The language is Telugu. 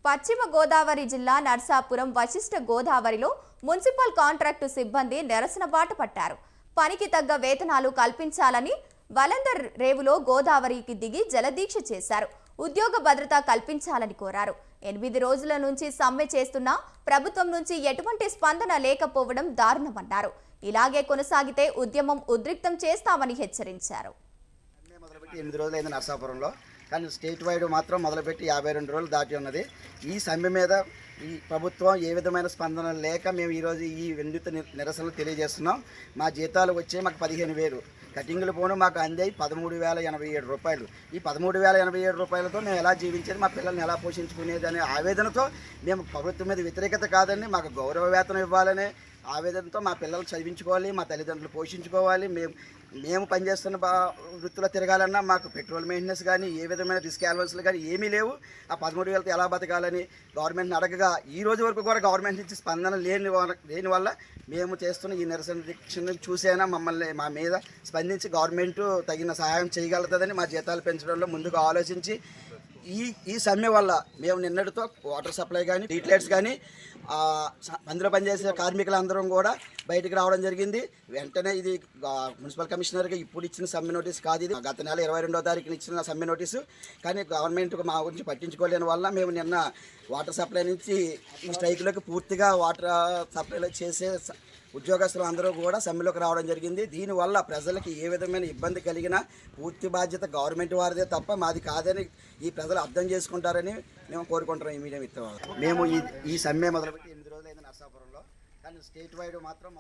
పశ్చిమ గోదావరి జిల్లా నర్సాపురం వశిష్ఠ గోదావరిలో మున్సిపల్ కాంట్రాక్టు సిబ్బంది నిరసన బాట పట్టారు. పనికి తగ్గ వేతనాలు కల్పించాలని వలందర్ రేవులో గోదావరికి దిగి జలదీక్ష చేశారు. ఉద్యోగ భద్రత కల్పించాలని కోరారు. 8 రోజుల నుంచి సమ్మె చేస్తున్నా ప్రభుత్వం నుంచి ఎటువంటి స్పందన లేకపోవడం దారుణమన్నారు. ఇలాగే కొనసాగితే ఉద్యమం ఉద్రిక్తం చేస్తామని హెచ్చరించారు. 8 రోజులైంది నర్సాపురంలో, కానీ స్టేట్ వైడ్ మాత్రం మొదలుపెట్టి 52 రోజులు దాటి ఉన్నది. ఈ సమ్మె మీద ఈ ప్రభుత్వం ఏ విధమైన స్పందన లేక మేము ఈరోజు ఈ వినూత్న నిరసనలు తెలియజేస్తున్నాం. మా జీతాలు వచ్చే మాకు 15,000, కటింగులు పోను మాకు అందాయి 13,087 రూపాయలు. ఈ 13,087 రూపాయలతో మేము ఎలా జీవించేది, మా పిల్లల్ని ఎలా పోషించుకునేది అనే ఆవేదనతో మేము ప్రభుత్వం మీద వ్యతిరేకత కాదండి, మాకు గౌరవ వేతనం ఇవ్వాలనే ఆవేదనతో మా పిల్లలు చదివించుకోవాలి, మా తల్లిదండ్రులు పోషించుకోవాలి, మేము పనిచేస్తున్న వృత్తిలో తిరగాలన్నా మాకు పెట్రోల్ మెయింటెనెన్స్ కానీ ఏ విధమైన రిస్క్ అలవెన్స్లు కానీ ఏమీ లేవు. ఆ 13,000తో ఎలా బతకాలని గవర్నమెంట్ని అడగగా ఈ రోజు వరకు కూడా గవర్నమెంట్ నుంచి స్పందన లేని వల్ల మేము చేస్తున్న ఈ నిరసన దీక్షను చూసైనా మమ్మల్ని మా మీద స్పందించి గవర్నమెంట్ తగిన సహాయం చేయగలుగుతుందని మా జీతాలు పెంచడంలో ముందుకు ఆలోచించి ఈ సమ్మె వల్ల మేము నిన్నటితో వాటర్ సప్లై కానీ స్ట్రీట్ లైట్స్ కానీ అందులో పనిచేసే కార్మికులందరం కూడా బయటికి రావడం జరిగింది. వెంటనే ఇది మున్సిపల్ కమిషనర్గా ఇప్పుడు ఇచ్చిన సమ్మె నోటీస్ కాదు, ఇది గత నెల 22వ తారీఖున ఇచ్చిన సమ్మె నోటీసు. కానీ గవర్నమెంట్ మా గురించి పట్టించుకోలేని వల్ల మేము నిన్న వాటర్ సప్లై నుంచి ఈ స్ట్రైక్లోకి పూర్తిగా వాటర్ సప్లైలో చేసే ఉద్యోగస్తులు అందరూ కూడా సమ్మెలోకి రావడం జరిగింది. దీనివల్ల ప్రజలకి ఏ విధమైన ఇబ్బంది కలిగినా పూర్తి బాధ్యత గవర్నమెంట్ వారిదే తప్ప మాది కాదని ఈ ప్రజలు అర్థం చేసుకుంటారని మేము కోరుకుంటున్నాం. ఈ మీడియా మిత్రులు మేము ఈ సమ్మె మొదలుపెట్టి 8 రోజులైంది నర్సాపురంలో, కానీ స్టేట్ వైడ్ మాత్రం